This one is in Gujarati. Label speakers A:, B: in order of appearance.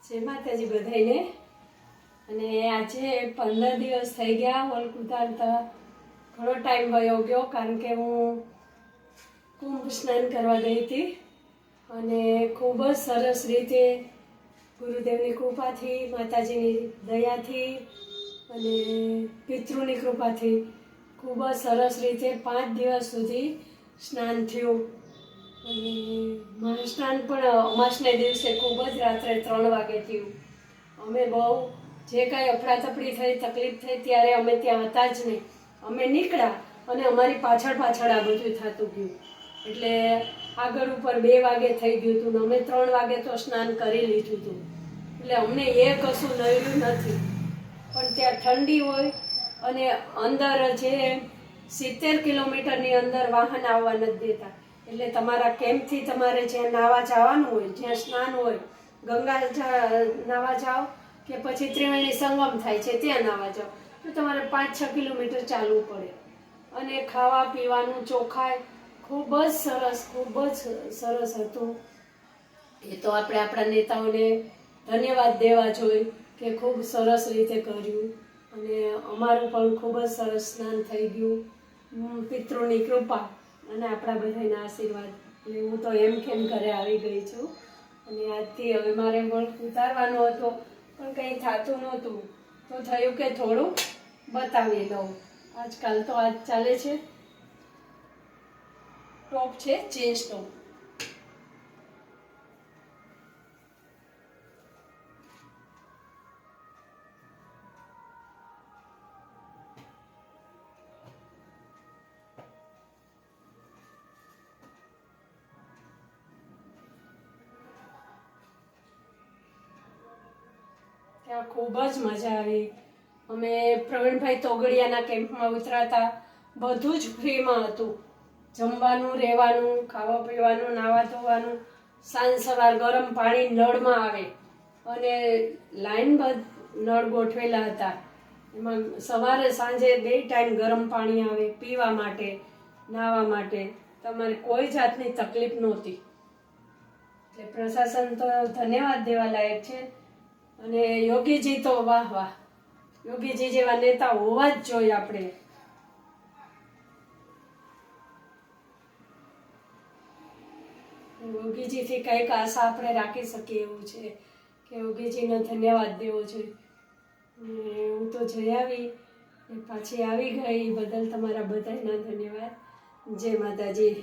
A: જય માતાજી બધાને। અને આજે 15 દિવસ થઈ ગયા વોલ્ક ઉતારતા। ઘણો ટાઈમ વયો ગયો કારણ કે હું કુંભ સ્નાન કરવા ગઈ હતી અને ખૂબ જ સરસ રીતે ગુરુદેવની કૃપાથી, માતાજીની દયાથી અને પિતૃની કૃપાથી ખૂબ જ સરસ રીતે 5 દિવસ સુધી સ્નાન થયું। અને મહાસ્નાન પણ અમાસને દિવસે ખૂબ જ રાત્રે 3 વાગે થયું। અમે બહુ જે કાંઈ અફડાતફડી થઈ, તકલીફ થઈ ત્યારે અમે ત્યાં હતા જ નહીં। અમે નીકળ્યા અને અમારી પાછળ આ બધું થતું ગયું। એટલે આગળ ઉપર 2 વાગે થઈ ગયું હતું ને અમે 3 વાગે તો સ્નાન કરી લીધું હતું। એટલે અમને એ કશું નડ્યું નથી। પણ ત્યાં ઠંડી હોય અને અંદર જે 70 કિલોમીટરની અંદર વાહન આવવા નથી દેતા। એટલે તમારા કેમ્પથી તમારે જ્યાં નાવા જવાનું હોય, જ્યાં સ્નાન હોય, ગંગા નાવા જાઓ કે પછી ત્રિવેણી સંગમ થાય છે ત્યાં નાવા જાઓ, તો તમારે 5-6 કિલોમીટર ચાલવું પડે। અને ખાવા પીવાનું ચોખાઈ ખૂબ જ સરસ હતું। એ તો આપણે આપણા નેતાઓને ધન્યવાદ દેવા જોઈએ કે ખૂબ સરસ રીતે કર્યું અને અમારું પણ ખૂબ જ સરસ સ્નાન થઈ ગયું। પિતૃની કૃપા અને આપણા બધાના આશીર્વાદ। એટલે હું તો એમ કેમ ઘરે આવી ગઈ છું અને આજથી હવે મારે વોલ્ક ઉતારવાનો હતો પણ કંઈ થતું નહોતું, તો થયું કે થોડું બતાવી લઉં। આજકાલ તો આજ ચાલે છે, ટોપ છે જીન્સ ટોપ। ત્યાં ખૂબ જ મજા આવી। અમે પ્રવીણભાઈ તોગડિયાના કેમ્પમાં ઉતરાતા, બધું જ ફ્રીમાં હતું। જમવાનું, રહેવાનું, ખાવા પીવાનું, નાવા ધોવાનું, સાંજ સવાર ગરમ પાણી નળમાં આવે અને લાઈનબદ્ધ નળ ગોઠવેલા હતા। એમાં સવારે સાંજે 2 ટાઈમ ગરમ પાણી આવે પીવા માટે, નાવા માટે। તમારે કોઈ જાતની તકલીફ નહોતી। એટલે પ્રશાસન તો ધન્યવાદ દેવા લાયક છે। અને યોગીજી તો વાહ વાહ, યોગીજી જેવા નેતા હોવા જ જોઈએ આપણે। યોગીજીથી કંઈક આશા આપણે રાખી શકીએ એવું છે કે યોગીજીનો ધન્યવાદ દેવો જોઈએ। અને હું તો જઈ આવી પાછી આવી ગઈ, બદલ તમારા બધાના ધન્યવાદ। જય માતાજી।